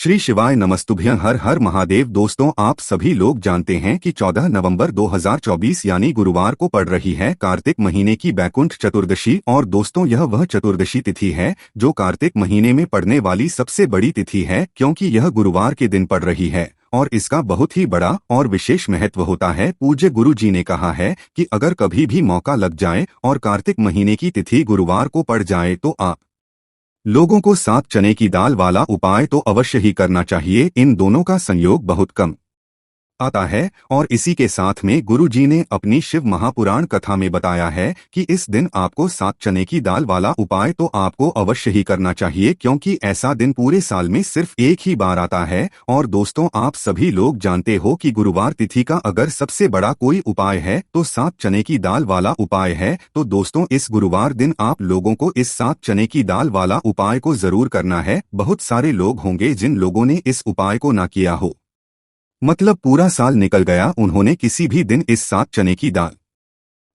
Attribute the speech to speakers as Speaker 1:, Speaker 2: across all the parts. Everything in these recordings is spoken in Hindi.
Speaker 1: श्री शिवाय नमस्तुभ्यं। हर हर महादेव। दोस्तों, आप सभी लोग जानते हैं कि 14 नवंबर 2024 यानी गुरुवार को पड़ रही है कार्तिक महीने की बैकुंठ चतुर्दशी। और दोस्तों, यह वह चतुर्दशी तिथि है जो कार्तिक महीने में पड़ने वाली सबसे बड़ी तिथि है, क्योंकि यह गुरुवार के दिन पड़ रही है और इसका बहुत ही बड़ा और विशेष महत्व होता है। पूज्य गुरु जी ने कहा है कि अगर कभी भी मौका लग जाए और कार्तिक महीने की तिथि गुरुवार को पड़ जाए तो आप लोगों को 7 चने की दाल वाला उपाय तो अवश्य ही करना चाहिए। इन दोनों का संयोग बहुत कम आता है और इसी के साथ में गुरु जी ने अपनी शिव महापुराण कथा में बताया है कि इस दिन आपको 7 चने की दाल वाला उपाय तो आपको अवश्य ही करना चाहिए, क्योंकि ऐसा दिन पूरे साल में सिर्फ एक ही बार आता है। और दोस्तों, आप सभी लोग जानते हो कि गुरुवार तिथि का अगर सबसे बड़ा कोई उपाय है तो 7 चने की दाल वाला उपाय है। तो दोस्तों, इस गुरुवार दिन आप लोगों को इस 7 चने की दाल वाला उपाय को जरूर करना है। बहुत सारे लोग होंगे जिन लोगों ने इस उपाय को ना किया हो, मतलब पूरा साल निकल गया, उन्होंने किसी भी दिन इस 7 चने की दाल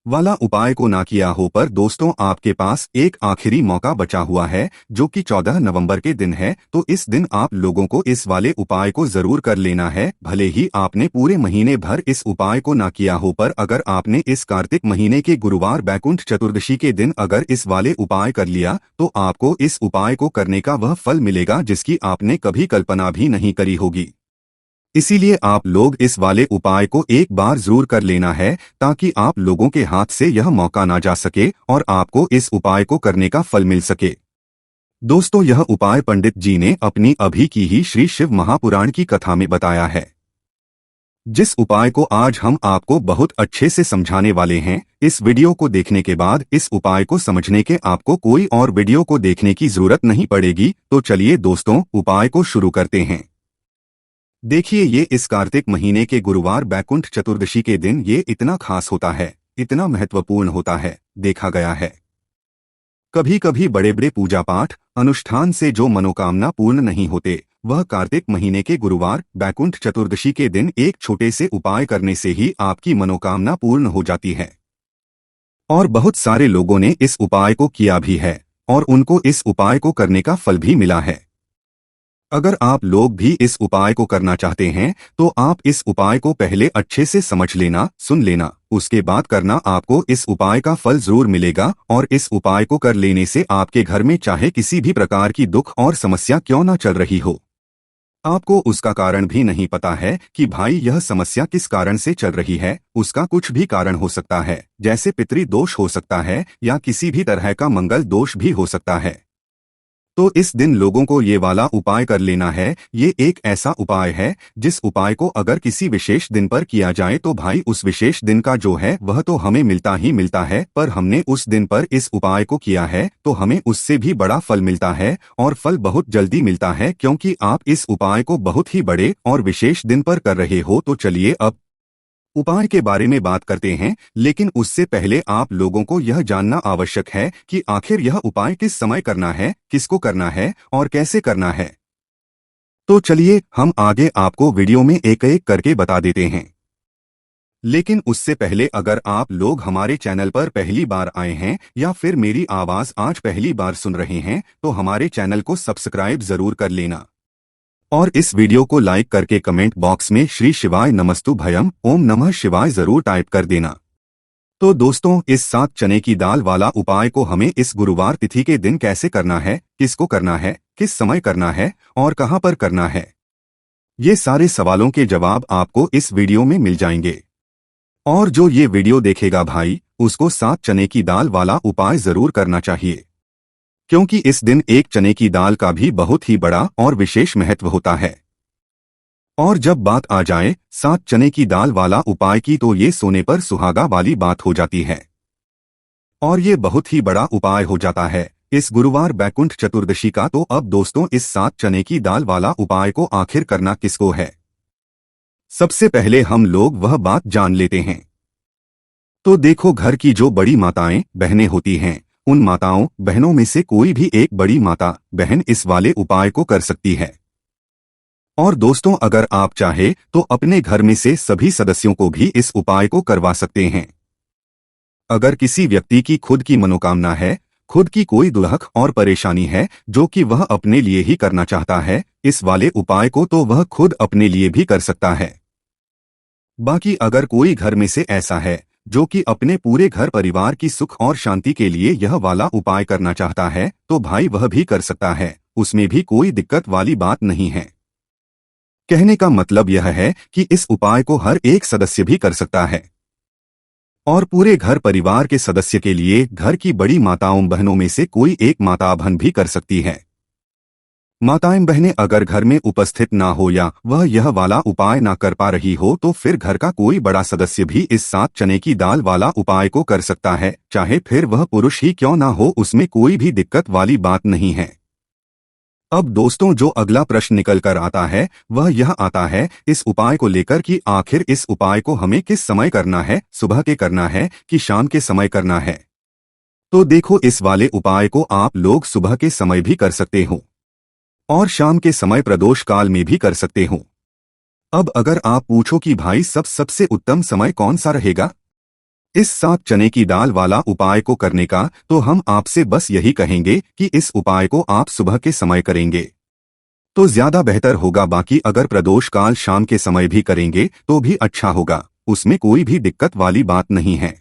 Speaker 1: वाला उपाय को ना किया हो। पर दोस्तों, आपके पास एक आखिरी मौका बचा हुआ है जो कि 14 नवंबर के दिन है। तो इस दिन आप लोगों को इस वाले उपाय को जरूर कर लेना है। भले ही आपने पूरे महीने भर इस उपाय को ना किया हो, पर अगर आपने इस कार्तिक महीने के गुरुवार बैकुंठ चतुर्दशी के दिन अगर इस वाले उपाय कर लिया तो आपको इस उपाय को करने का वह फल मिलेगा जिसकी आपने कभी कल्पना भी नहीं करी होगी। इसीलिए आप लोग इस वाले उपाय को एक बार जरूर कर लेना है, ताकि आप लोगों के हाथ से यह मौका ना जा सके और आपको इस उपाय को करने का फल मिल सके। दोस्तों, यह उपाय पंडित जी ने अपनी अभी की ही श्री शिव महापुराण की कथा में बताया है, जिस उपाय को आज हम आपको बहुत अच्छे से समझाने वाले हैं। इस वीडियो को देखने के बाद इस उपाय को समझने के आपको कोई और वीडियो को देखने की जरूरत नहीं पड़ेगी। तो चलिए दोस्तों, उपाय को शुरू करते हैं। देखिए, ये इस कार्तिक महीने के गुरुवार बैकुंठ चतुर्दशी के दिन ये इतना खास होता है, इतना महत्वपूर्ण होता है। देखा गया है कभी कभी बड़े बड़े पूजा पाठ अनुष्ठान से जो मनोकामना पूर्ण नहीं होते, वह कार्तिक महीने के गुरुवार बैकुंठ चतुर्दशी के दिन एक छोटे से उपाय करने से ही आपकी मनोकामना पूर्ण हो जाती है। और बहुत सारे लोगों ने इस उपाय को किया भी है और उनको इस उपाय को करने का फल भी मिला है। अगर आप लोग भी इस उपाय को करना चाहते हैं तो आप इस उपाय को पहले अच्छे से समझ लेना, सुन लेना, उसके बाद करना। आपको इस उपाय का फल जरूर मिलेगा और इस उपाय को कर लेने से आपके घर में चाहे किसी भी प्रकार की दुख और समस्या क्यों ना चल रही हो, आपको उसका कारण भी नहीं पता है कि भाई यह समस्या किस कारण से चल रही है। उसका कुछ भी कारण हो सकता है, जैसे पितृ दोष हो सकता है या किसी भी तरह का मंगल दोष भी हो सकता है। तो इस दिन लोगों को ये वाला उपाय कर लेना है। ये एक ऐसा उपाय है जिस उपाय को अगर किसी विशेष दिन पर किया जाए तो भाई उस विशेष दिन का जो है वह तो हमें मिलता ही मिलता है, पर हमने उस दिन पर इस उपाय को किया है तो हमें उससे भी बड़ा फल मिलता है और फल बहुत जल्दी मिलता है, क्योंकि आप इस उपाय को बहुत ही बड़े और विशेष दिन पर कर रहे हो। तो चलिए अब उपाय के बारे में बात करते हैं, लेकिन उससे पहले आप लोगों को यह जानना आवश्यक है कि आखिर यह उपाय किस समय करना है, किसको करना है और कैसे करना है। तो चलिए हम आगे आपको वीडियो में एक एक करके बता देते हैं। लेकिन उससे पहले अगर आप लोग हमारे चैनल पर पहली बार आए हैं या फिर मेरी आवाज आज पहली बार सुन रहे हैं तो हमारे चैनल को सब्सक्राइब जरूर कर लेना और इस वीडियो को लाइक करके कमेंट बॉक्स में श्री शिवाय नमस्तुभ्यं ओम नमः शिवाय जरूर टाइप कर देना। तो दोस्तों, इस 7 चने की दाल वाला उपाय को हमें इस गुरुवार तिथि के दिन कैसे करना है, किसको करना है, किस समय करना है और कहां पर करना है, ये सारे सवालों के जवाब आपको इस वीडियो में मिल जाएंगे। और जो ये वीडियो देखेगा भाई, उसको 7 चने की दाल वाला उपाय जरूर करना चाहिए, क्योंकि इस दिन एक चने की दाल का भी बहुत ही बड़ा और विशेष महत्व होता है। और जब बात आ जाए 7 चने की दाल वाला उपाय की तो ये सोने पर सुहागा वाली बात हो जाती है और ये बहुत ही बड़ा उपाय हो जाता है इस गुरुवार बैकुंठ चतुर्दशी का। तो अब दोस्तों, इस 7 चने की दाल वाला उपाय को आखिर करना किसको है, सबसे पहले हम लोग वह बात जान लेते हैं। तो देखो, घर की जो बड़ी माताएं बहनें होती हैं, उन माताओं बहनों में से कोई भी एक बड़ी माता बहन इस वाले उपाय को कर सकती है। और दोस्तों, अगर आप चाहे तो अपने घर में से सभी सदस्यों को भी इस उपाय को करवा सकते हैं। अगर किसी व्यक्ति की खुद की मनोकामना है, खुद की कोई दुलहक और परेशानी है जो कि वह अपने लिए ही करना चाहता है, इस वाले उपाय को तो वह खुद अपने लिए भी कर सकता है। बाकी अगर कोई घर में से ऐसा है जो कि अपने पूरे घर परिवार की सुख और शांति के लिए यह वाला उपाय करना चाहता है, तो भाई वह भी कर सकता है, उसमें भी कोई दिक्कत वाली बात नहीं है। कहने का मतलब यह है कि इस उपाय को हर एक सदस्य भी कर सकता है और पूरे घर परिवार के सदस्य के लिए घर की बड़ी माताओं बहनों में से कोई एक माता बहन भी कर सकती है। माताएं बहनें अगर घर में उपस्थित ना हो या वह यह वाला उपाय ना कर पा रही हो तो फिर घर का कोई बड़ा सदस्य भी इस 7 चने की दाल वाला उपाय को कर सकता है, चाहे फिर वह पुरुष ही क्यों ना हो, उसमें कोई भी दिक्कत वाली बात नहीं है। अब दोस्तों जो अगला प्रश्न निकल कर आता है वह यह आता है इस उपाय को लेकर कि आखिर इस उपाय को हमें किस समय करना है, सुबह के करना है कि शाम के समय करना है। तो देखो, इस वाले उपाय को आप लोग सुबह के समय भी कर सकते हो और शाम के समय प्रदोष काल में भी कर सकते हो। अब अगर आप पूछो कि भाई सबसे उत्तम समय कौन सा रहेगा इस 7 चने की दाल वाला उपाय को करने का, तो हम आपसे बस यही कहेंगे कि इस उपाय को आप सुबह के समय करेंगे तो ज्यादा बेहतर होगा। बाकी अगर प्रदोष काल शाम के समय भी करेंगे तो भी अच्छा होगा, उसमें कोई भी दिक्कत वाली बात नहीं है।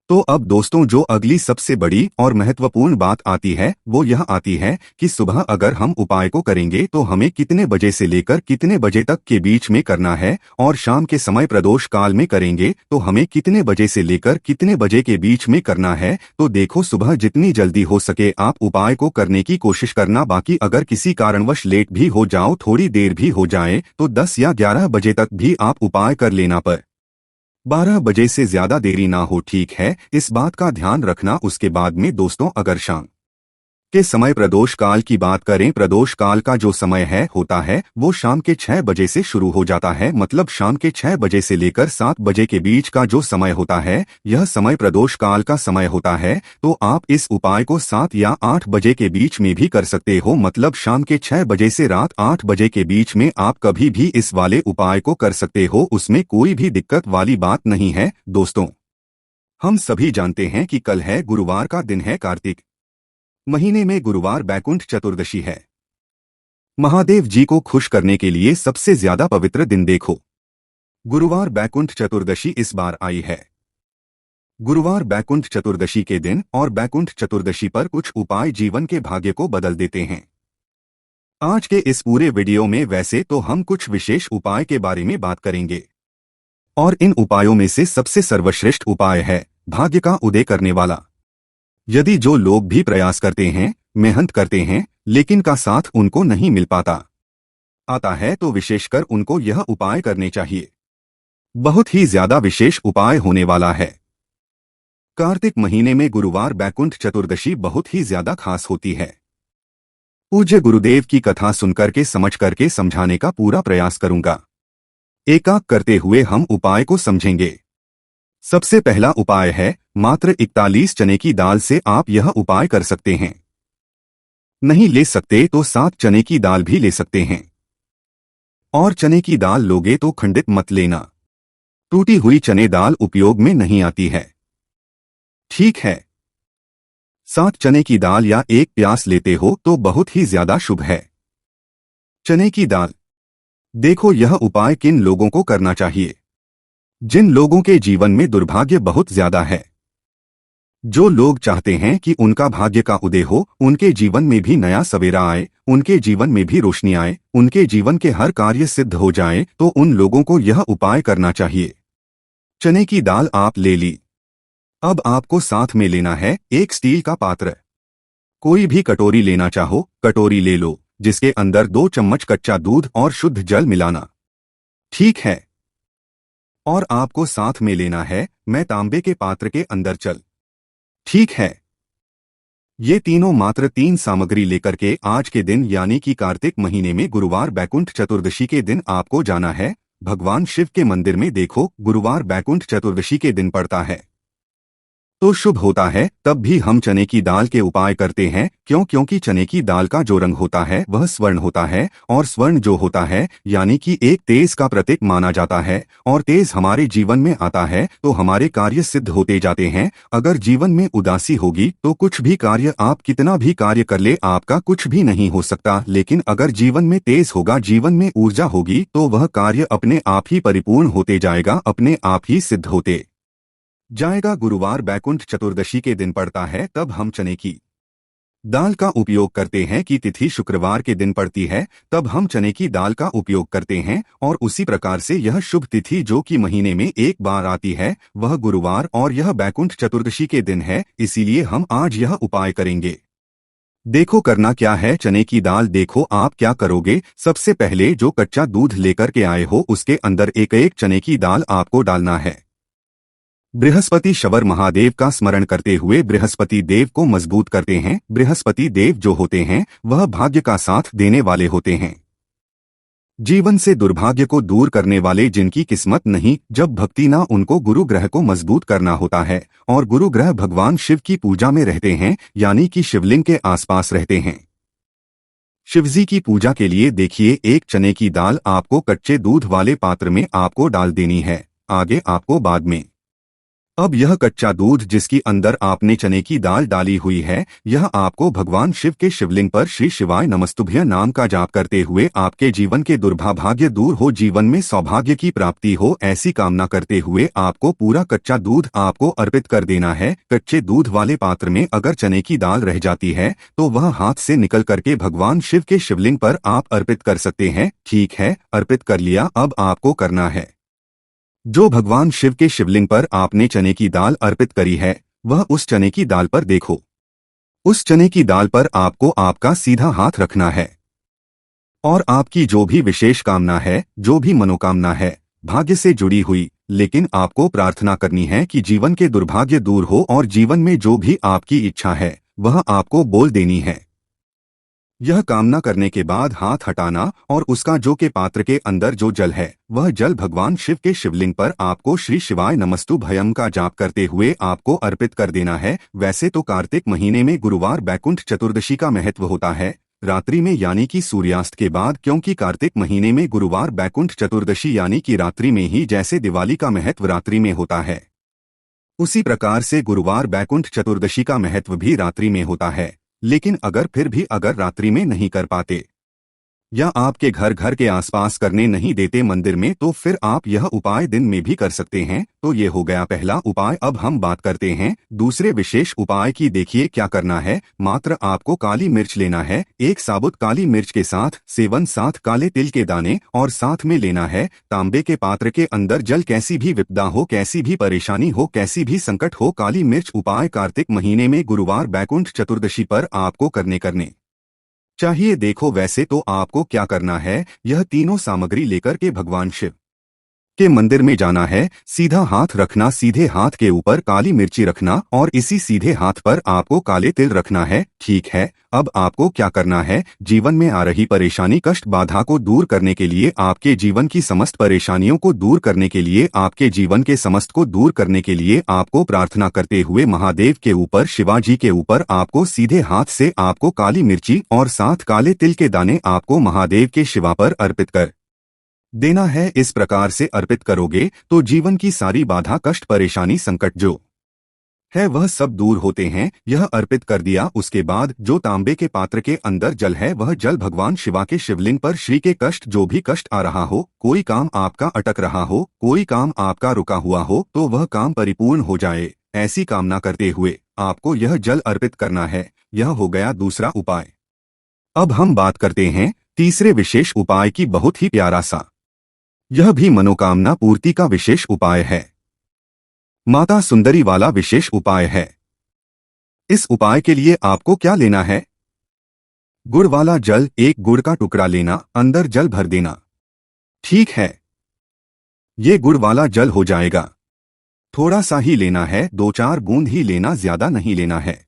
Speaker 1: तो अब दोस्तों जो अगली सबसे बड़ी और महत्वपूर्ण बात आती है वो यह आती है कि सुबह अगर हम उपाय को करेंगे तो हमें कितने बजे से लेकर कितने बजे तक के बीच में करना है, और शाम के समय प्रदोष काल में करेंगे तो हमें कितने बजे से लेकर कितने बजे के बीच में करना है। तो देखो, सुबह जितनी जल्दी हो सके आप उपाय को करने की कोशिश करना। बाकी अगर किसी कारणवश लेट भी हो जाओ, थोड़ी देर भी हो जाए, तो 10 या 11 बजे तक भी आप उपाय कर लेना, पर 12 बजे से ज्यादा देरी ना हो, ठीक है, इस बात का ध्यान रखना। उसके बाद में दोस्तों अगर शाम के समय प्रदोष काल की बात करें, प्रदोष काल का जो समय है होता है वो शाम के 6 बजे से शुरू हो जाता है, मतलब शाम के 6 बजे से लेकर 7 बजे के बीच का जो समय होता है यह समय प्रदोष काल का समय होता है। तो आप इस उपाय को 7 या 8 बजे के बीच में भी कर सकते हो, मतलब शाम के 6 बजे से रात 8 बजे के बीच में आप कभी भी इस वाले उपाय को कर सकते हो, उसमें कोई भी दिक्कत वाली बात नहीं है। दोस्तों हम सभी जानते हैं कि कल है गुरुवार का दिन है, कार्तिक महीने में गुरुवार बैकुंठ चतुर्दशी है। महादेव जी को खुश करने के लिए सबसे ज्यादा पवित्र दिन देखो, गुरुवार बैकुंठ चतुर्दशी इस बार आई है। गुरुवार बैकुंठ चतुर्दशी के दिन और बैकुंठ चतुर्दशी पर कुछ उपाय जीवन के भाग्य को बदल देते हैं। आज के इस पूरे वीडियो में वैसे तो हम कुछ विशेष उपाय के बारे में बात करेंगे और इन उपायों में से सबसे सर्वश्रेष्ठ उपाय है भाग्य का उदय करने वाला। यदि जो लोग भी प्रयास करते हैं, मेहनत करते हैं, लेकिन का साथ उनको नहीं मिल आता है, तो विशेषकर उनको यह उपाय करने चाहिए। बहुत ही ज्यादा विशेष उपाय होने वाला है। कार्तिक महीने में गुरुवार बैकुंठ चतुर्दशी बहुत ही ज्यादा खास होती है। पूज्य गुरुदेव की कथा सुनकर के समझ करके समझाने का पूरा प्रयास करूंगा। एक-एक करते हुए हम उपाय को समझेंगे। सबसे पहला उपाय है मात्र 41 चने की दाल से आप यह उपाय कर सकते हैं। नहीं ले सकते तो 7 चने की दाल भी ले सकते हैं, और चने की दाल लोगे तो खंडित मत लेना, टूटी हुई चने दाल उपयोग में नहीं आती है, ठीक है। 7 चने की दाल या 1 प्यास लेते हो तो बहुत ही ज्यादा शुभ है। चने की दाल, देखो यह उपाय किन लोगों को करना चाहिए? जिन लोगों के जीवन में दुर्भाग्य बहुत ज्यादा है, जो लोग चाहते हैं कि उनका भाग्य का उदय हो, उनके जीवन में भी नया सवेरा आए, उनके जीवन में भी रोशनी आए, उनके जीवन के हर कार्य सिद्ध हो जाए, तो उन लोगों को यह उपाय करना चाहिए। चने की दाल आप ले ली। अब आपको साथ में लेना है एक स्टील का पात्र। कोई भी कटोरी लेना चाहो कटोरी ले लो, जिसके अंदर 2 चम्मच कच्चा दूध और शुद्ध जल मिलाना, ठीक है। और आपको साथ में लेना है मैं तांबे के पात्र के अंदर चल, ठीक है। ये तीनों मात्र 3 सामग्री लेकर के आज के दिन यानी कि कार्तिक महीने में गुरुवार बैकुंठ चतुर्दशी के दिन आपको जाना है भगवान शिव के मंदिर में। देखो गुरुवार बैकुंठ चतुर्दशी के दिन पड़ता है। तो शुभ होता है। तब भी हम चने की दाल के उपाय करते हैं, क्योंकि चने की दाल का जो रंग होता है वह स्वर्ण होता है, और स्वर्ण जो होता है यानी कि एक तेज का प्रतीक माना जाता है, और तेज हमारे जीवन में आता है तो हमारे कार्य सिद्ध होते जाते हैं। अगर जीवन में उदासी होगी तो कुछ भी कार्य, आप कितना भी कार्य कर ले, आपका कुछ भी नहीं हो सकता। लेकिन अगर जीवन में तेज होगा, जीवन में ऊर्जा होगी, तो वह कार्य अपने आप ही परिपूर्ण होते जाएगा, अपने आप ही सिद्ध होते जाएगा। गुरुवार बैकुंठ चतुर्दशी के दिन पड़ता है, तब हम चने की दाल का उपयोग करते हैं। कि तिथि शुक्रवार के दिन पड़ती है, तब हम चने की दाल का उपयोग करते हैं। और उसी प्रकार से यह शुभ तिथि जो कि महीने में एक बार आती है, वह गुरुवार, और यह बैकुंठ चतुर्दशी के दिन है, इसीलिए हम आज यह उपाय करेंगे। देखो करना क्या है। चने की दाल, देखो आप क्या करोगे। सबसे पहले जो कच्चा दूध लेकर के आए हो उसके अंदर एक एक चने की दाल आपको डालना है। बृहस्पति शवर महादेव का स्मरण करते हुए बृहस्पति देव को मजबूत करते हैं। बृहस्पति देव जो होते हैं वह भाग्य का साथ देने वाले होते हैं, जीवन से दुर्भाग्य को दूर करने वाले, जिनकी किस्मत नहीं, जब भक्ति ना, उनको गुरु ग्रह को मजबूत करना होता है। और गुरु ग्रह भगवान शिव की पूजा में रहते हैं, यानी कि शिवलिंग के आसपास रहते हैं। शिवजी की पूजा के लिए देखिए, एक चने की दाल आपको कच्चे दूध वाले पात्र में आपको डाल देनी है, आगे आपको बाद में। अब यह कच्चा दूध जिसकी अंदर आपने चने की दाल डाली हुई है, यह आपको भगवान शिव के शिवलिंग पर श्री शिवाय नमस्तुभ्य नाम का जाप करते हुए आपके जीवन के दुर्भाग्य दूर हो, जीवन में सौभाग्य की प्राप्ति हो, ऐसी कामना करते हुए आपको पूरा कच्चा दूध आपको अर्पित कर देना है। कच्चे दूध वाले पात्र में अगर चने की दाल रह जाती है तो वह हाथ से निकल करके भगवान शिव के शिवलिंग पर आप अर्पित कर सकते हैं। ठीक है, अर्पित कर लिया। अब आपको करना है, जो भगवान शिव के शिवलिंग पर आपने चने की दाल अर्पित करी है, वह उस चने की दाल पर देखो। उस चने की दाल पर आपको आपका सीधा हाथ रखना है, और आपकी जो भी विशेष कामना है, जो भी मनोकामना है, भाग्य से जुड़ी हुई, लेकिन आपको प्रार्थना करनी है कि जीवन के दुर्भाग्य दूर हो, और जीवन में जो भी आपकी इच्छा है वह आपको बोल देनी है। यह कामना करने के बाद हाथ हटाना, और उसका जो के पात्र के अंदर जो जल है, वह जल भगवान शिव के शिवलिंग पर आपको श्री शिवाय नमस्तु भयम का जाप करते हुए आपको अर्पित कर देना है। वैसे तो कार्तिक महीने में गुरुवार बैकुंठ चतुर्दशी का महत्व होता है रात्रि में, यानी कि सूर्यास्त के बाद, क्योंकि कार्तिक महीने में गुरुवार बैकुंठ चतुर्दशी यानी कि रात्रि में ही, जैसे दिवाली का महत्व रात्रि में होता है, उसी प्रकार से गुरुवार बैकुंठ चतुर्दशी का महत्व भी रात्रि में होता है। लेकिन अगर फिर भी अगर रात्रि में नहीं कर पाते, या आपके घर घर के आसपास करने नहीं देते मंदिर में, तो फिर आप यह उपाय दिन में भी कर सकते हैं। तो ये हो गया पहला उपाय। अब हम बात करते हैं दूसरे विशेष उपाय की। देखिए क्या करना है। मात्र आपको काली मिर्च लेना है, एक साबुत काली मिर्च के साथ सेवन 7 काले तिल के दाने, और साथ में लेना है तांबे के पात्र के अंदर जल। कैसी भी विपदा हो, कैसी भी परेशानी हो, कैसी भी संकट हो, काली मिर्च उपाय कार्तिक महीने में गुरुवार बैकुंठ चतुर्दशी पर आपको करने चाहिए। देखो वैसे तो आपको क्या करना है, यह तीनों सामग्री लेकर के भगवान शिव के मंदिर में जाना है। सीधा हाथ रखना, सीधे हाथ के ऊपर काली मिर्ची रखना, और इसी सीधे हाथ पर आपको काले तिल रखना है। ठीक है, अब आपको क्या करना है, जीवन में आ रही परेशानी कष्ट बाधा को दूर करने के लिए, आपके जीवन की समस्त परेशानियों को दूर करने के लिए, आपके जीवन के समस्त को दूर करने के लिए आपको प्रार्थना करते हुए महादेव के ऊपर, शिवाजी के ऊपर आपको सीधे हाथ से आपको काली मिर्ची और 7 काले तिल के दाने आपको महादेव के शिवा पर अर्पित कर देना है। इस प्रकार से अर्पित करोगे तो जीवन की सारी बाधा कष्ट परेशानी संकट जो है वह सब दूर होते हैं। यह अर्पित कर दिया, उसके बाद जो तांबे के पात्र के अंदर जल है, वह जल भगवान शिवा के शिवलिंग पर श्री के कष्ट, जो भी कष्ट आ रहा हो, कोई काम आपका अटक रहा हो, कोई काम आपका रुका हुआ हो, तो वह काम परिपूर्ण हो जाए, ऐसी कामना करते हुए आपको यह जल अर्पित करना है। यह हो गया दूसरा उपाय। अब हम बात करते हैं तीसरे विशेष उपाय की। बहुत ही प्यारा सा, यह भी मनोकामना पूर्ति का विशेष उपाय है, माता सुंदरी वाला विशेष उपाय है। इस उपाय के लिए आपको क्या लेना है, गुड़ वाला जल, एक गुड़ का टुकड़ा लेना, अंदर जल भर देना। ठीक है, ये गुड़ वाला जल हो जाएगा। थोड़ा सा ही लेना है, 2-4 बूंद ही लेना, ज्यादा नहीं लेना है।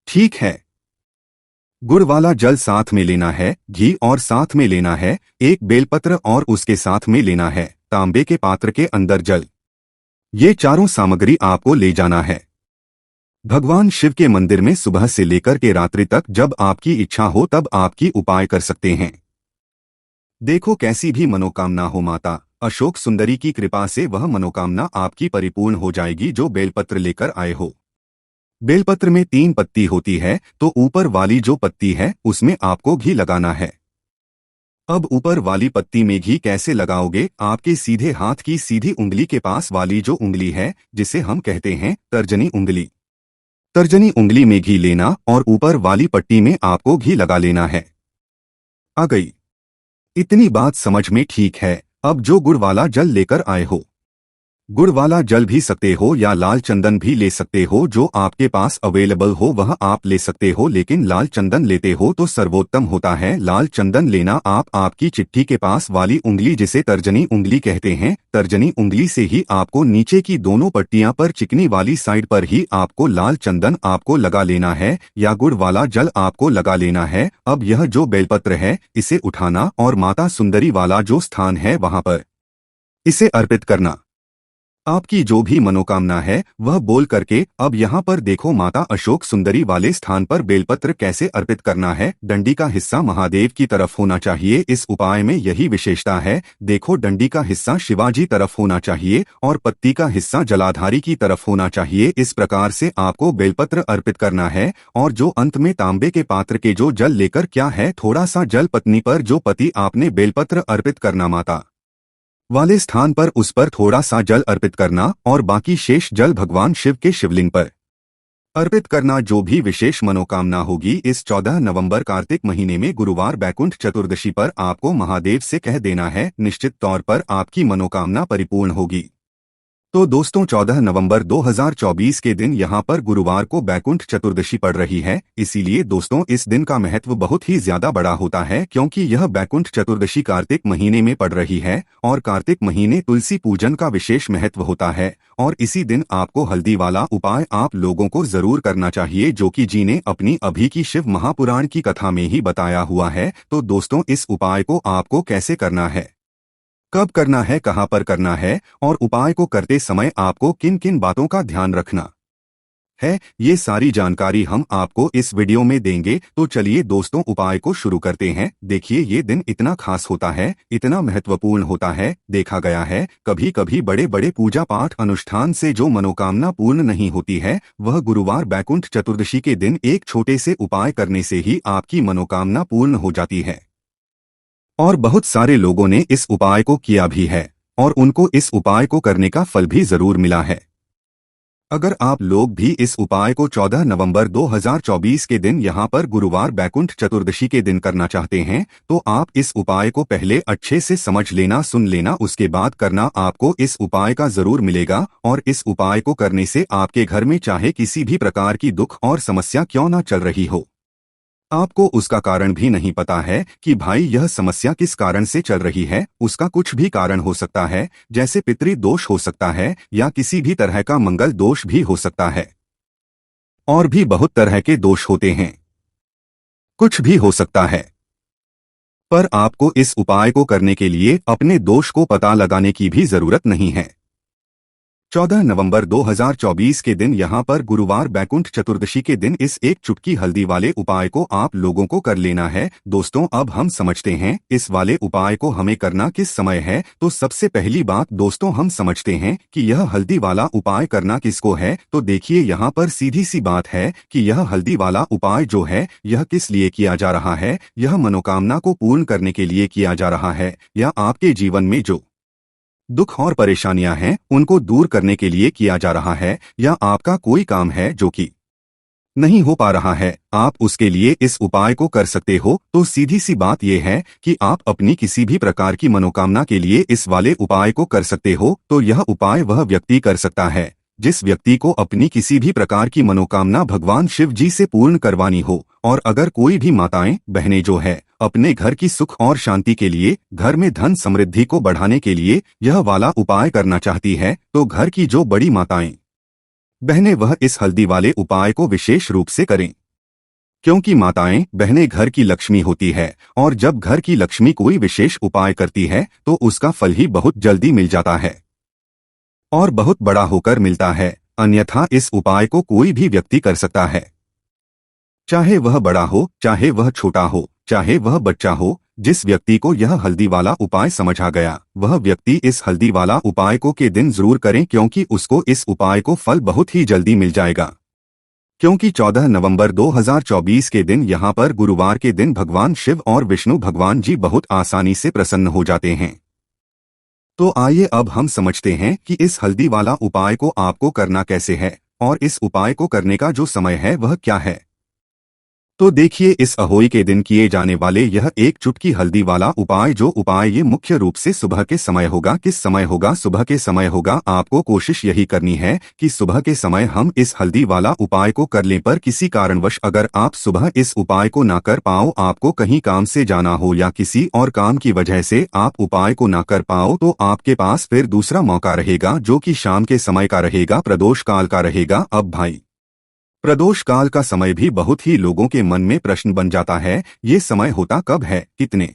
Speaker 1: ठीक है, गुड़ वाला जल साथ में लेना है, घी और साथ में लेना है, एक बेलपत्र और उसके साथ में लेना है तांबे के पात्र के अंदर जल। ये चारों सामग्री आपको ले जाना है। भगवान शिव के मंदिर में सुबह से लेकर के रात्रि तक जब आपकी इच्छा हो तब आपकी उपाय कर सकते हैं। देखो कैसी भी मनोकामना हो, माता अशोक सुंदरी की कृपा से वह मनोकामना आपकी परिपूर्ण हो जाएगी जो बेलपत्र लेकर आए हो। बेलपत्र में 3 पत्ती होती है, तो ऊपर वाली जो पत्ती है उसमें आपको घी लगाना है। अब ऊपर वाली पत्ती में घी कैसे लगाओगे? आपके सीधे हाथ की सीधी उंगली के पास वाली जो उंगली है, जिसे हम कहते हैं तर्जनी उंगली, तर्जनी उंगली में घी लेना और ऊपर वाली पट्टी में आपको घी लगा लेना है। आ गई इतनी बात समझ में? ठीक है। अब जो गुड़ वाला जल लेकर आए हो, गुड़ वाला जल भी सकते हो या लाल चंदन भी ले सकते हो, जो आपके पास अवेलेबल हो वह आप ले सकते हो, लेकिन लाल चंदन लेते हो तो सर्वोत्तम होता है। लाल चंदन लेना आप आपकी चिट्ठी के पास वाली उंगली, जिसे तर्जनी उंगली कहते हैं, तर्जनी उंगली से ही आपको नीचे की दोनों पट्टियां पर चिकनी वाली साइड पर ही आपको लाल चंदन आपको लगा लेना है या गुड़ वाला जल आपको लगा लेना है। अब यह जो बेलपत्र है इसे उठाना और माता सुंदरी वाला जो स्थान है वहां पर इसे अर्पित करना। आपकी जो भी मनोकामना है वह बोल करके। अब यहाँ पर देखो माता अशोक सुंदरी वाले स्थान पर बेलपत्र कैसे अर्पित करना है। डंडी का हिस्सा महादेव की तरफ होना चाहिए, इस उपाय में यही विशेषता है। देखो डंडी का हिस्सा शिवाजी तरफ होना चाहिए और पत्ती का हिस्सा जलाधारी की तरफ होना चाहिए। इस प्रकार से आपको बेलपत्र अर्पित करना है और जो अंत में तांबे के पात्र के जो जल लेकर क्या है, थोड़ा सा जल पत्नी पर जो पति आपने बेलपत्र अर्पित करना माता वाले स्थान पर उस पर थोड़ा सा जल अर्पित करना और बाकी शेष जल भगवान शिव के शिवलिंग पर अर्पित करना। जो भी विशेष मनोकामना होगी इस 14 नवंबर कार्तिक महीने में गुरुवार बैकुंठ चतुर्दशी पर आपको महादेव से कह देना है, निश्चित तौर पर आपकी मनोकामना परिपूर्ण होगी। तो दोस्तों 14 नवंबर 2024 के दिन यहाँ पर गुरुवार को बैकुंठ चतुर्दशी पड़ रही है, इसीलिए दोस्तों इस दिन का महत्व बहुत ही ज्यादा बड़ा होता है, क्योंकि यह बैकुंठ चतुर्दशी कार्तिक महीने में पड़ रही है और कार्तिक महीने तुलसी पूजन का विशेष महत्व होता है। और इसी दिन आपको हल्दी वाला उपाय आप लोगों को जरूर करना चाहिए, जो कि जी ने अपनी अभी की शिव महापुराण की कथा में ही बताया हुआ है। तो दोस्तों इस उपाय को आपको कैसे करना है, कब करना है, कहां पर करना है और उपाय को करते समय आपको किन किन बातों का ध्यान रखना है, ये सारी जानकारी हम आपको इस वीडियो में देंगे। तो चलिए दोस्तों उपाय को शुरू करते हैं। देखिए ये दिन इतना खास होता है, इतना महत्वपूर्ण होता है। देखा गया है कभी कभी बड़े बड़े पूजा पाठ अनुष्ठान से जो मनोकामना पूर्ण नहीं होती है, वह गुरुवार बैकुंठ चतुर्दशी के दिन एक छोटे से उपाय करने से ही आपकी मनोकामना पूर्ण हो जाती है। और बहुत सारे लोगों ने इस उपाय को किया भी है और उनको इस उपाय को करने का फल भी जरूर मिला है। अगर आप लोग भी इस उपाय को 14 नवंबर 2024 के दिन यहाँ पर गुरुवार बैकुंठ चतुर्दशी के दिन करना चाहते हैं, तो आप इस उपाय को पहले अच्छे से समझ लेना, सुन लेना, उसके बाद करना। आपको इस उपाय का जरूर मिलेगा और इस उपाय को करने से आपके घर में चाहे किसी भी प्रकार की दुख और समस्या क्यों ना चल रही हो, आपको उसका कारण भी नहीं पता है कि भाई यह समस्या किस कारण से चल रही है, उसका कुछ भी कारण हो सकता है, जैसे पितृ दोष हो सकता है या किसी भी तरह का मंगल दोष भी हो सकता है, और भी बहुत तरह के दोष होते हैं, कुछ भी हो सकता है। पर आपको इस उपाय को करने के लिए अपने दोष को पता लगाने की भी जरूरत नहीं है। 14 नवंबर 2024 के दिन यहाँ पर गुरुवार बैकुंठ चतुर्दशी के दिन इस एक चुटकी हल्दी वाले उपाय को आप लोगों को कर लेना है। दोस्तों अब हम समझते हैं इस वाले उपाय को हमें करना किस समय है। तो सबसे पहली बात दोस्तों हम समझते हैं कि यह हल्दी वाला उपाय करना किसको है। तो देखिए यहाँ पर सीधी सी बात है कि यह हल्दी वाला उपाय जो है यह किस लिए किया जा रहा है। यह मनोकामना को पूर्ण करने के लिए किया जा रहा है, या आपके जीवन में जो दुख और परेशानियां हैं उनको दूर करने के लिए किया जा रहा है, या आपका कोई काम है जो कि नहीं हो पा रहा है, आप उसके लिए इस उपाय को कर सकते हो। तो सीधी सी बात यह है कि आप अपनी किसी भी प्रकार की मनोकामना के लिए इस वाले उपाय को कर सकते हो। तो यह उपाय वह व्यक्ति कर सकता है जिस व्यक्ति को अपनी किसी भी प्रकार की मनोकामना भगवान शिव जी से पूर्ण करवानी हो। और अगर कोई भी माताएं बहनें जो है अपने घर की सुख और शांति के लिए, घर में धन समृद्धि को बढ़ाने के लिए यह वाला उपाय करना चाहती है, तो घर की जो बड़ी माताएं बहनें वह इस हल्दी वाले उपाय को विशेष रूप से करें, क्योंकि माताएं बहनें घर की लक्ष्मी होती है और जब घर की लक्ष्मी कोई विशेष उपाय करती है तो उसका फल ही बहुत जल्दी मिल जाता है और बहुत बड़ा होकर मिलता है। अन्यथा इस उपाय को कोई भी व्यक्ति कर सकता है, चाहे वह बड़ा हो, चाहे वह छोटा हो, चाहे वह बच्चा हो। जिस व्यक्ति को यह हल्दी वाला उपाय समझ आ गया, वह व्यक्ति इस हल्दी वाला उपाय को के दिन जरूर करें, क्योंकि उसको इस उपाय को फल बहुत ही जल्दी मिल जाएगा। क्योंकि 14 नवंबर 2024 के दिन यहाँ पर गुरुवार के दिन भगवान शिव और विष्णु भगवान जी बहुत आसानी से प्रसन्न हो जाते हैं। तो आइए अब हम समझते हैं कि इस हल्दी वाला उपाय को आपको करना कैसे है और इस उपाय को करने का जो समय है वह क्या है। तो देखिए, इस अहोई के दिन किए जाने वाले यह एक चुटकी हल्दी वाला उपाय, जो उपाय ये मुख्य रूप से सुबह के समय होगा। किस समय होगा? सुबह के समय होगा। आपको कोशिश यही करनी है कि सुबह के समय हम इस हल्दी वाला उपाय को कर लें, पर किसी कारणवश अगर आप सुबह इस उपाय को ना कर पाओ, आपको कहीं काम से जाना हो या किसी और काम की वजह से आप उपाय को ना कर पाओ, तो आपके पास फिर दूसरा मौका रहेगा, जो कि शाम के समय का रहेगा, प्रदोष काल का रहेगा। अब भाई, प्रदोष काल का समय भी बहुत ही लोगों के मन में प्रश्न बन जाता है, ये समय होता कब है, कितने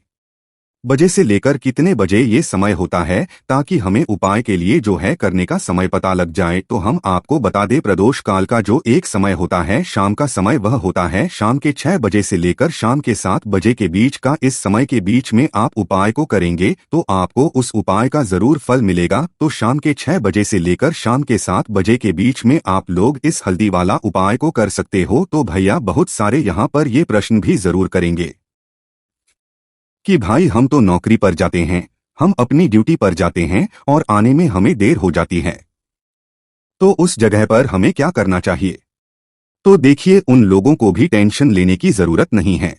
Speaker 1: बजे से लेकर कितने बजे ये समय होता है, ताकि हमें उपाय के लिए जो है करने का समय पता लग जाए। तो हम आपको बता दें, प्रदोष काल का जो एक समय होता है शाम का समय, वह होता है शाम के 6 बजे से लेकर शाम के 7 बजे के बीच का। इस समय के बीच में आप उपाय को करेंगे तो आपको उस उपाय का जरूर फल मिलेगा। तो शाम के 6 बजे से लेकर शाम के 7 बजे के बीच में आप लोग इस हल्दी वाला उपाय को कर सकते हो। तो भैया, बहुत सारे यहाँ पर ये प्रश्न भी जरूर करेंगे कि भाई, हम तो नौकरी पर जाते हैं, हम अपनी ड्यूटी पर जाते हैं और आने में हमें देर हो जाती है, तो उस जगह पर हमें क्या करना चाहिए? तो देखिए, उन लोगों को भी टेंशन लेने की जरूरत नहीं है।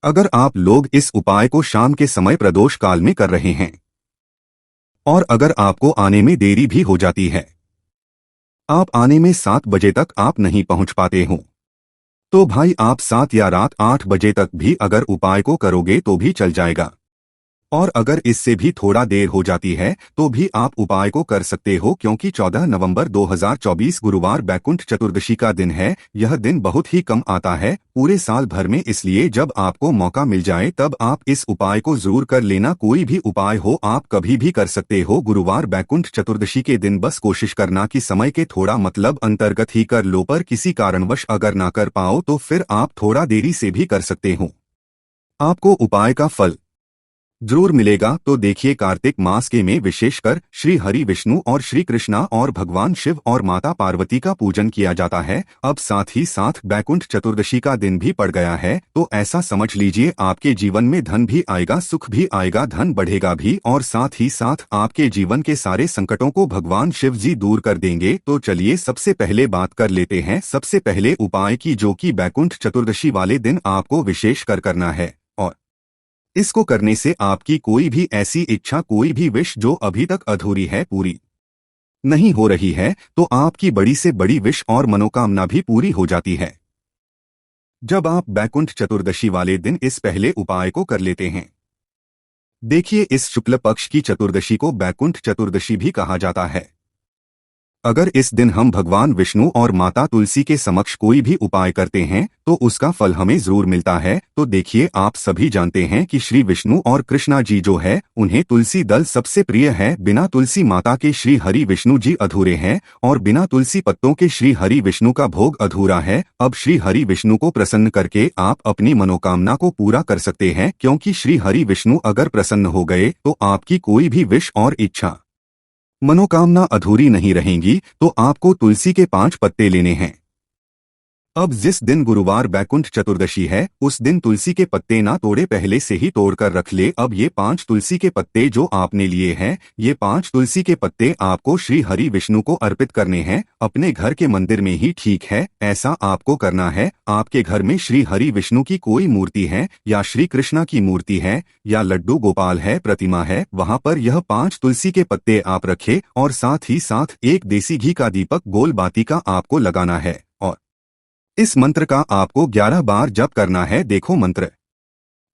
Speaker 1: अगर आप लोग इस उपाय को शाम के समय प्रदोष काल में कर रहे हैं और अगर आपको आने में देरी भी हो जाती है, आप आने में 7 बजे तक आप नहीं पहुंच पाते हो, तो भाई आप 7 या रात 8 बजे तक भी अगर उपाय को करोगे तो भी चल जाएगा। और अगर इससे भी थोड़ा देर हो जाती है तो भी आप उपाय को कर सकते हो, क्योंकि 14 नवंबर 2024 गुरुवार बैकुंठ चतुर्दशी का दिन है। यह दिन बहुत ही कम आता है पूरे साल भर में, इसलिए जब आपको मौका मिल जाए तब आप इस उपाय को जरूर कर लेना। कोई भी उपाय हो, आप कभी भी कर सकते हो गुरुवार बैकुंठ चतुर्दशी के दिन। बस कोशिश करना कि समय के थोड़ा मतलब अंतर्गत ही कर लो, पर किसी कारणवश अगर ना कर पाओ तो फिर आप थोड़ा देरी से भी कर सकते हो, आपको उपाय का फल जरूर मिलेगा। तो देखिए, कार्तिक मास के में विशेषकर श्री हरि विष्णु और श्री कृष्णा और भगवान शिव और माता पार्वती का पूजन किया जाता है। अब साथ ही साथ बैकुंठ चतुर्दशी का दिन भी पड़ गया है, तो ऐसा समझ लीजिए आपके जीवन में धन भी आएगा, सुख भी आएगा, धन बढ़ेगा भी, और साथ ही साथ आपके जीवन के सारे संकटों को भगवान शिव जी दूर कर देंगे। तो चलिए सबसे पहले बात कर लेते हैं सबसे पहले उपाय की, जो कि बैकुंठ चतुर्दशी वाले दिन आपको विशेष कर करना है। और इसको करने से आपकी कोई भी ऐसी इच्छा, कोई भी विश जो अभी तक अधूरी है, पूरी नहीं हो रही है, तो आपकी बड़ी से बड़ी विश और मनोकामना भी पूरी हो जाती है जब आप बैकुंठ चतुर्दशी वाले दिन इस पहले उपाय को कर लेते हैं। देखिए, इस शुक्ल पक्ष की चतुर्दशी को बैकुंठ चतुर्दशी भी कहा जाता है। अगर इस दिन हम भगवान विष्णु और माता तुलसी के समक्ष कोई भी उपाय करते हैं तो उसका फल हमें जरूर मिलता है। तो देखिए, आप सभी जानते हैं कि श्री विष्णु और कृष्णा जी जो है, उन्हें तुलसी दल सबसे प्रिय है। बिना तुलसी माता के श्री हरि विष्णु जी अधूरे हैं और बिना तुलसी पत्तों के श्री हरि विष्णु का भोग अधूरा है। अब श्री हरि विष्णु को प्रसन्न करके आप अपनी मनोकामना को पूरा कर सकते हैं, क्योंकि श्री हरि विष्णु अगर प्रसन्न हो गए तो आपकी कोई भी विश और इच्छा, मनोकामना अधूरी नहीं रहेंगी। तो आपको तुलसी के 5 पत्ते लेने हैं। अब जिस दिन गुरुवार बैकुंठ चतुर्दशी है, उस दिन तुलसी के पत्ते ना तोड़े, पहले से ही तोड़कर रख ले। अब ये 5 तुलसी के पत्ते जो आपने लिए हैं, ये 5 तुलसी के पत्ते आपको श्री हरि विष्णु को अर्पित करने हैं, अपने घर के मंदिर में ही, ठीक है? ऐसा आपको करना है। आपके घर में श्री हरि विष्णु की कोई मूर्ति है या श्री कृष्णा की मूर्ति है या लड्डू गोपाल है, प्रतिमा है, वहां पर यह 5 तुलसी के पत्ते आप रखें और साथ ही साथ एक देसी घी का दीपक गोल बाती का आपको लगाना है और इस मंत्र का आपको 11 बार जप करना है। देखो, मंत्र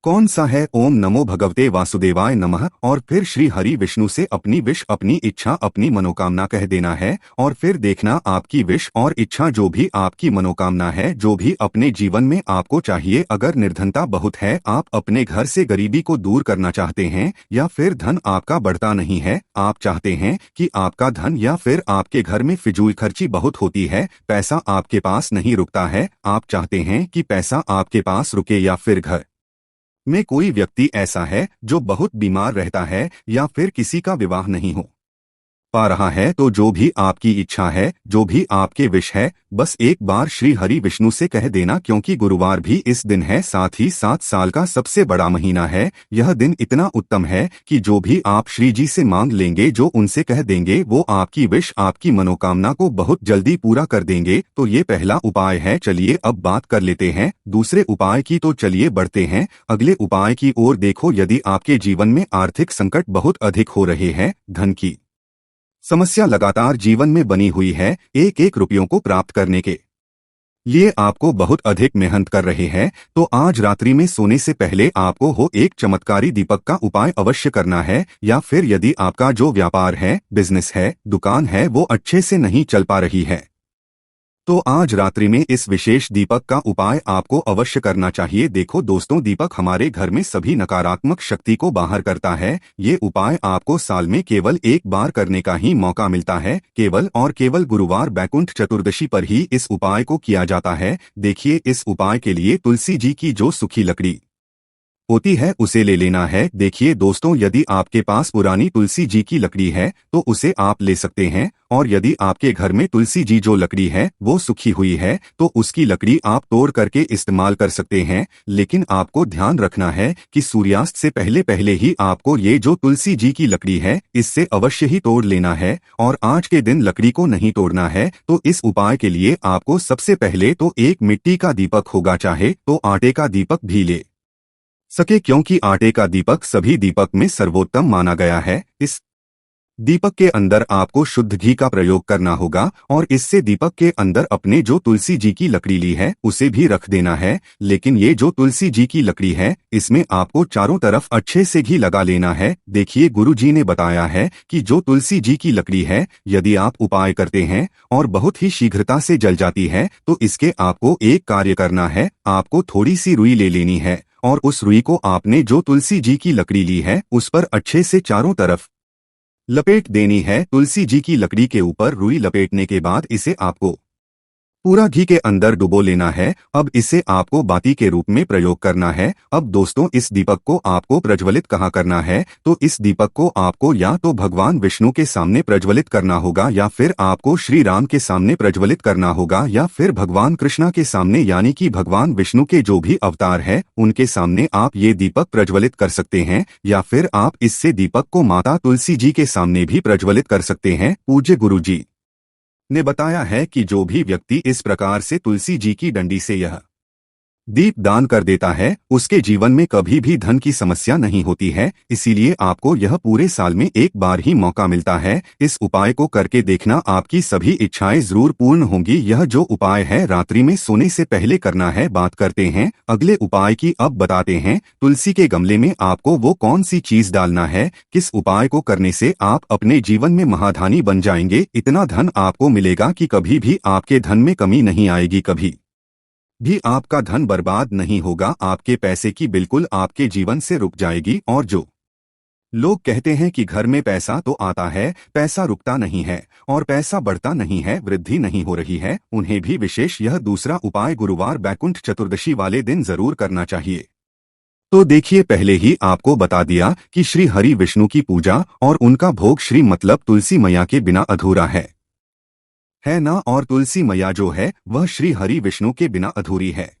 Speaker 1: कौन सा है? ओम नमो भगवते वासुदेवाय नमः। और फिर श्री हरि विष्णु से अपनी विश, अपनी इच्छा, अपनी मनोकामना कह देना है और फिर देखना आपकी विश और इच्छा, जो भी आपकी मनोकामना है, जो भी अपने जीवन में आपको चाहिए। अगर निर्धनता बहुत है, आप अपने घर से गरीबी को दूर करना चाहते हैं, या फिर धन आपका बढ़ता नहीं है, आप चाहते हैं कि आपका धन, या फिर आपके घर में फिजूल खर्ची बहुत होती है, पैसा आपके पास नहीं रुकता है, आप चाहते हैं कि पैसा आपके पास रुके, या फिर घर में कोई व्यक्ति ऐसा है जो बहुत बीमार रहता है, या फिर किसी का विवाह नहीं हो पा रहा है, तो जो भी आपकी इच्छा है, जो भी आपके विश है, बस एक बार श्री हरि विष्णु से कह देना। क्योंकि गुरुवार भी इस दिन है, साथ ही 7 साल का सबसे बड़ा महीना है। यह दिन इतना उत्तम है कि जो भी आप श्री जी से मांग लेंगे, जो उनसे कह देंगे, वो आपकी विश, आपकी मनोकामना को बहुत जल्दी पूरा कर देंगे। तो ये पहला उपाय है। चलिए अब बात कर लेते हैं दूसरे उपाय की। तो चलिए बढ़ते हैं अगले उपाय की ओर। देखो, यदि आपके जीवन में आर्थिक संकट बहुत अधिक हो रहे हैं, धन की समस्या लगातार जीवन में बनी हुई है, एक एक रुपयों को प्राप्त करने के लिए आपको बहुत अधिक मेहनत कर रहे हैं, तो आज रात्रि में सोने से पहले आपको एक चमत्कारी दीपक का उपाय अवश्य करना है। या फिर यदि आपका जो व्यापार है, बिजनेस है, दुकान है, वो अच्छे से नहीं चल पा रही है, तो आज रात्रि में इस विशेष दीपक का उपाय आपको अवश्य करना चाहिए। देखो दोस्तों, दीपक हमारे घर में सभी नकारात्मक शक्ति को बाहर करता है। ये उपाय आपको साल में केवल एक बार करने का ही मौका मिलता है। केवल और केवल गुरुवार बैकुंठ चतुर्दशी पर ही इस उपाय को किया जाता है। देखिए, इस उपाय के लिए तुलसी जी की जो सूखी लकड़ी होती है, उसे ले लेना है। देखिए दोस्तों, यदि आपके पास पुरानी तुलसी जी की लकड़ी है, तो उसे आप ले सकते हैं। और यदि आपके घर में तुलसी जी जो लकड़ी है वो सूखी हुई है, तो उसकी लकड़ी आप तोड़ करके इस्तेमाल कर सकते हैं। लेकिन आपको ध्यान रखना है कि सूर्यास्त से पहले पहले ही आपको ये जो तुलसी जी की लकड़ी है, इससे अवश्य ही तोड़ लेना है। और आज के दिन लकड़ी को नहीं तोड़ना है। तो इस उपाय के लिए आपको सबसे पहले तो एक मिट्टी का दीपक होगा, चाहे तो आटे का दीपक भी ले सके, क्योंकि आटे का दीपक सभी दीपक में सर्वोत्तम माना गया है। इस दीपक के अंदर आपको शुद्ध घी का प्रयोग करना होगा और इससे दीपक के अंदर अपने जो तुलसी जी की लकड़ी ली है उसे भी रख देना है। लेकिन ये जो तुलसी जी की लकड़ी है, इसमें आपको चारों तरफ अच्छे से घी लगा लेना है। देखिए, गुरु जी ने बताया है कि जो तुलसी जी की लकड़ी है, यदि आप उपाय करते हैं और बहुत ही शीघ्रता से जल जाती है, तो इसके आपको एक कार्य करना है। आपको थोड़ी सी रुई ले लेनी है और उस रुई को आपने जो तुलसी जी की लकड़ी ली है उस पर अच्छे से चारों तरफ लपेट देनी है। तुलसी जी की लकड़ी के ऊपर रुई लपेटने के बाद इसे आपको पूरा घी के अंदर डुबो लेना है। अब इसे आपको बाती के रूप में प्रयोग करना है। अब दोस्तों, इस दीपक को आपको प्रज्वलित कहाँ करना है? तो इस दीपक को आपको या तो भगवान विष्णु के सामने प्रज्वलित करना होगा, या फिर आपको श्री राम के सामने प्रज्वलित करना होगा, या फिर भगवान कृष्णा के सामने, यानी कि भगवान विष्णु के जो भी अवतार है उनके सामने आप ये दीपक प्रज्वलित कर सकते हैं। या फिर आप इससे दीपक को माता तुलसी जी के सामने भी प्रज्वलित कर सकते हैं। पूज्य गुरु जी ने बताया है कि जो भी व्यक्ति इस प्रकार से तुलसी जी की डंडी से यह दीप दान कर देता है, उसके जीवन में कभी भी धन की समस्या नहीं होती है। इसीलिए आपको यह पूरे साल में एक बार ही मौका मिलता है। इस उपाय को करके देखना, आपकी सभी इच्छाएं जरूर पूर्ण होंगी। यह जो उपाय है रात्रि में सोने से पहले करना है। बात करते हैं अगले उपाय की। अब बताते हैं तुलसी के गमले में आपको वो कौन सी चीज डालना है, किस उपाय को करने से आप अपने जीवन में महाधनी बन जाएंगे। इतना धन आपको मिलेगा कि कभी भी आपके धन में कमी नहीं आएगी, कभी भी आपका धन बर्बाद नहीं होगा। आपके पैसे की बिल्कुल आपके जीवन से रुक जाएगी। और जो लोग कहते हैं कि घर में पैसा तो आता है, पैसा रुकता नहीं है और पैसा बढ़ता नहीं है, वृद्धि नहीं हो रही है, उन्हें भी विशेष यह दूसरा उपाय गुरुवार बैकुंठ चतुर्दशी वाले दिन जरूर करना चाहिए। तो देखिए, पहले ही आपको बता दिया कि श्री हरि विष्णु की पूजा और उनका भोग श्री मतलब तुलसी मैया के बिना अधूरा है ना। और तुलसी मैया जो है वह श्री हरि विष्णु के बिना अधूरी है।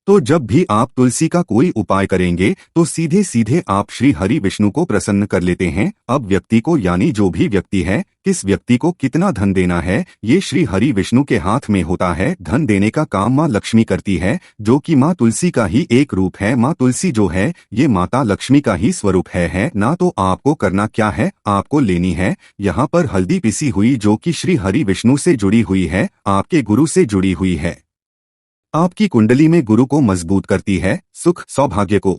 Speaker 1: तो जब भी आप तुलसी का कोई उपाय करेंगे तो सीधे सीधे आप श्री हरि विष्णु को प्रसन्न कर लेते हैं। अब व्यक्ति को, यानी जो भी व्यक्ति है, किस व्यक्ति को कितना धन देना है, ये श्री हरि विष्णु के हाथ में होता है। धन देने का काम माँ लक्ष्मी करती है, जो कि माँ तुलसी का ही एक रूप है। माँ तुलसी जो है ये माता लक्ष्मी का ही स्वरूप है ना। तो आपको करना क्या है, आपको लेनी है यहाँ पर हल्दी पिसी हुई, जो कि श्री हरि विष्णु से जुड़ी हुई है, आपके गुरु से जुड़ी हुई है। आपकी कुंडली में गुरु को मजबूत करती है, सुख सौभाग्य को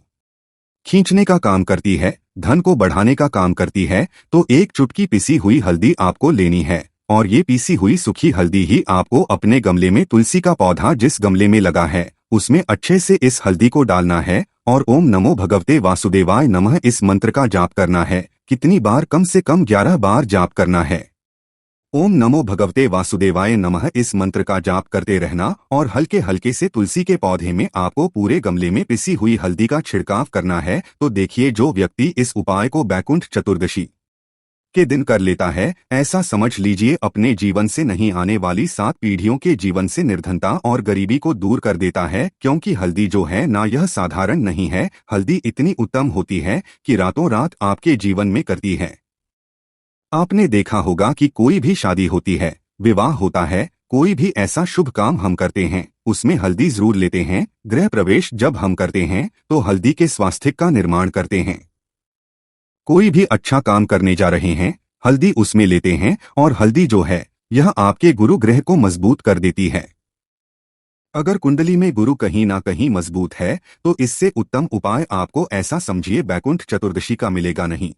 Speaker 1: खींचने का काम करती है, धन को बढ़ाने का काम करती है। तो एक चुटकी पिसी हुई हल्दी आपको लेनी है और ये पीसी हुई सूखी हल्दी ही आपको अपने गमले में तुलसी का पौधा जिस गमले में लगा है उसमें अच्छे से इस हल्दी को डालना है और ओम नमो भगवते वासुदेवाय नमः इस मंत्र का जाप करना है। कितनी बार? कम से कम 11 बार जाप करना है। ओम नमो भगवते वासुदेवाय नमः इस मंत्र का जाप करते रहना और हल्के हल्के से तुलसी के पौधे में आपको पूरे गमले में पिसी हुई हल्दी का छिड़काव करना है। तो देखिए, जो व्यक्ति इस उपाय को बैकुंठ चतुर्दशी के दिन कर लेता है, ऐसा समझ लीजिए अपने जीवन से नहीं आने वाली 7 पीढ़ियों के जीवन से निर्धनता और गरीबी को दूर कर देता है। क्योंकि हल्दी जो है ना, यह साधारण नहीं है। हल्दी इतनी उत्तम होती है कि रातों रात आपके जीवन में करती है। आपने देखा होगा कि कोई भी शादी होती है, विवाह होता है, कोई भी ऐसा शुभ काम हम करते हैं उसमें हल्दी जरूर लेते हैं। गृह प्रवेश जब हम करते हैं तो हल्दी के स्वास्तिक का निर्माण करते हैं। कोई भी अच्छा काम करने जा रहे हैं, हल्दी उसमें लेते हैं और हल्दी जो है यह आपके गुरु ग्रह को मजबूत कर देती है। अगर कुंडली में गुरु कहीं ना कहीं मजबूत है तो इससे उत्तम उपाय आपको, ऐसा समझिए, बैकुंठ चतुर्दशी का मिलेगा नहीं।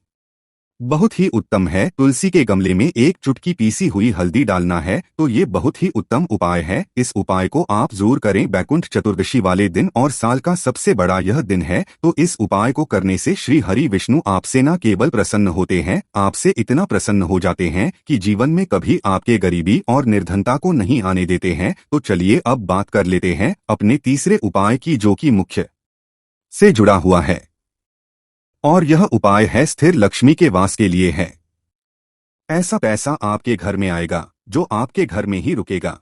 Speaker 1: बहुत ही उत्तम है। तुलसी के गमले में एक चुटकी पीसी हुई हल्दी डालना है तो ये बहुत ही उत्तम उपाय है। इस उपाय को आप जरूर करें बैकुंठ चतुर्दशी वाले दिन, और साल का सबसे बड़ा यह दिन है। तो इस उपाय को करने से श्री हरि विष्णु आपसे न केवल प्रसन्न होते हैं, आपसे इतना प्रसन्न हो जाते हैं कि जीवन में कभी आपके गरीबी और निर्धनता को नहीं आने देते हैं। तो चलिए अब बात कर लेते हैं अपने तीसरे उपाय की, जो कि मुख्य से जुड़ा हुआ है, और यह उपाय है स्थिर लक्ष्मी के वास के लिए है। ऐसा पैसा आपके घर में आएगा जो आपके घर में ही रुकेगा।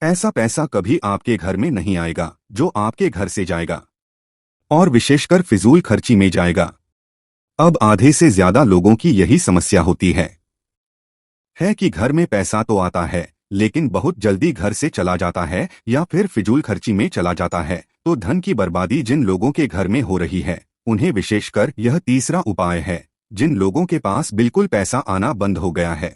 Speaker 1: ऐसा पैसा कभी आपके घर में नहीं आएगा जो आपके घर से जाएगा, और विशेषकर फिजूल खर्ची में जाएगा। अब आधे से ज्यादा लोगों की यही समस्या होती है कि घर में पैसा तो आता है लेकिन बहुत जल्दी घर से चला जाता है या फिर फिजूल खर्ची में चला जाता है। तो धन की बर्बादी जिन लोगों के घर में हो रही है उन्हें विशेषकर यह तीसरा उपाय है। जिन लोगों के पास बिल्कुल पैसा आना बंद हो गया है,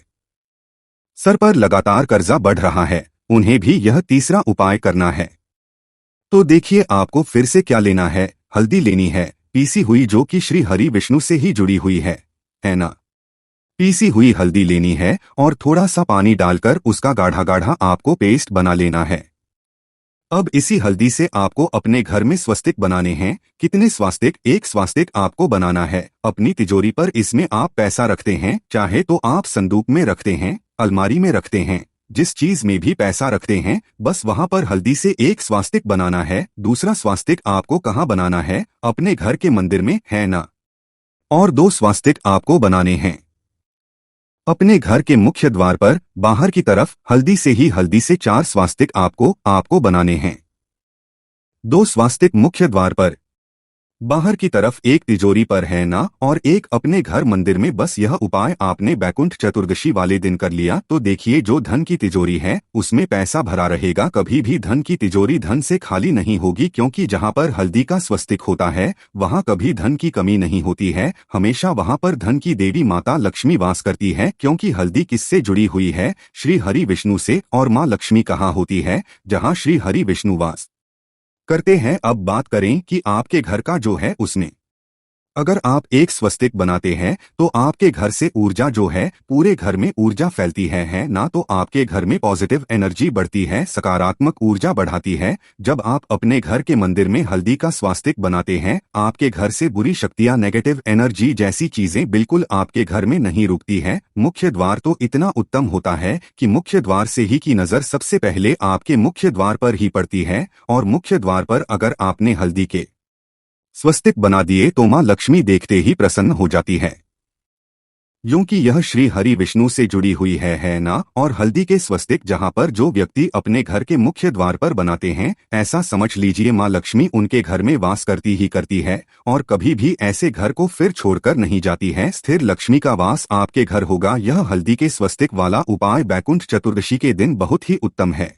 Speaker 1: सर पर लगातार कर्जा बढ़ रहा है, उन्हें भी यह तीसरा उपाय करना है। तो देखिए आपको फिर से क्या लेना है। हल्दी लेनी है पीसी हुई, जो कि श्री हरि विष्णु से ही जुड़ी हुई है ना। पीसी हुई हल्दी लेनी है और थोड़ा सा पानी डालकर उसका गाढ़ा गाढ़ा आपको पेस्ट बना लेना है। अब इसी हल्दी से आपको अपने घर में स्वस्तिक बनाने हैं। कितने स्वास्तिक? एक स्वास्तिक आपको बनाना है अपनी तिजोरी पर। इसमें आप पैसा रखते हैं, चाहे तो आप संदूक में रखते हैं, अलमारी में रखते हैं, जिस चीज में भी पैसा रखते हैं, बस वहां पर हल्दी से एक स्वास्तिक बनाना है। दूसरा स्वास्तिक आपको कहाँ बनाना है? अपने घर के मंदिर में, है ना। और 2 स्वास्तिक आपको बनाने हैं अपने घर के मुख्य द्वार पर बाहर की तरफ। हल्दी से 4 स्वास्तिक आपको बनाने हैं। 2 स्वास्तिक मुख्य द्वार पर बाहर की तरफ, एक तिजोरी पर, है ना, और एक अपने घर मंदिर में। बस यह उपाय आपने बैकुंठ चतुर्दशी वाले दिन कर लिया तो देखिए, जो धन की तिजोरी है उसमें पैसा भरा रहेगा। कभी भी धन की तिजोरी धन से खाली नहीं होगी, क्योंकि जहां पर हल्दी का स्वस्तिक होता है वहां कभी धन की कमी नहीं होती है। हमेशा वहां पर धन की देवी माता लक्ष्मी वास करती है, क्योंकि हल्दी किससे जुड़ी हुई है? श्री हरि विष्णु से। और माँ लक्ष्मी कहाँ होती है? जहाँ श्री हरि विष्णु वास करते हैं। अब बात करें कि आपके घर का जो है उसमें अगर आप एक स्वस्तिक बनाते हैं तो आपके घर से ऊर्जा जो है, पूरे घर में ऊर्जा फैलती है ना। तो आपके घर में पॉजिटिव एनर्जी बढ़ती है, सकारात्मक ऊर्जा बढ़ाती है। जब आप अपने घर के मंदिर में हल्दी का स्वास्तिक बनाते हैं, आपके घर से बुरी शक्तियां, नेगेटिव एनर्जी जैसी चीजें बिल्कुल आपके घर में नहीं रुकती है। मुख्य द्वार तो इतना उत्तम होता है कि मुख्य द्वार से ही की नजर सबसे पहले आपके मुख्य द्वार पर ही पड़ती है, और मुख्य द्वार पर अगर आपने हल्दी के स्वस्तिक बना दिए तो माँ लक्ष्मी देखते ही प्रसन्न हो जाती है, क्योंकि यह श्री हरि विष्णु से जुड़ी हुई है ना। और हल्दी के स्वस्तिक जहाँ पर जो व्यक्ति अपने घर के मुख्य द्वार पर बनाते हैं, ऐसा समझ लीजिए माँ लक्ष्मी उनके घर में वास करती ही करती है, और कभी भी ऐसे घर को फिर छोड़कर नहीं जाती है। स्थिर लक्ष्मी का वास आपके घर होगा। यह हल्दी के स्वस्तिक वाला उपाय बैकुंठ चतुर्दशी के दिन बहुत ही उत्तम है।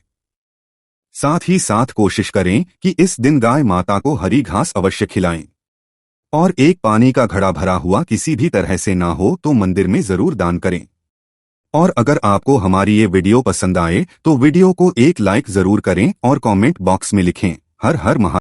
Speaker 1: साथ ही साथ कोशिश करें कि इस दिन गाय माता को हरी घास अवश्य खिलाएं, और एक पानी का घड़ा भरा हुआ किसी भी तरह से ना हो तो मंदिर में जरूर दान करें। और अगर आपको हमारी ये वीडियो पसंद आए तो वीडियो को एक लाइक जरूर करें और कमेंट बॉक्स में लिखें हर हर महादेव।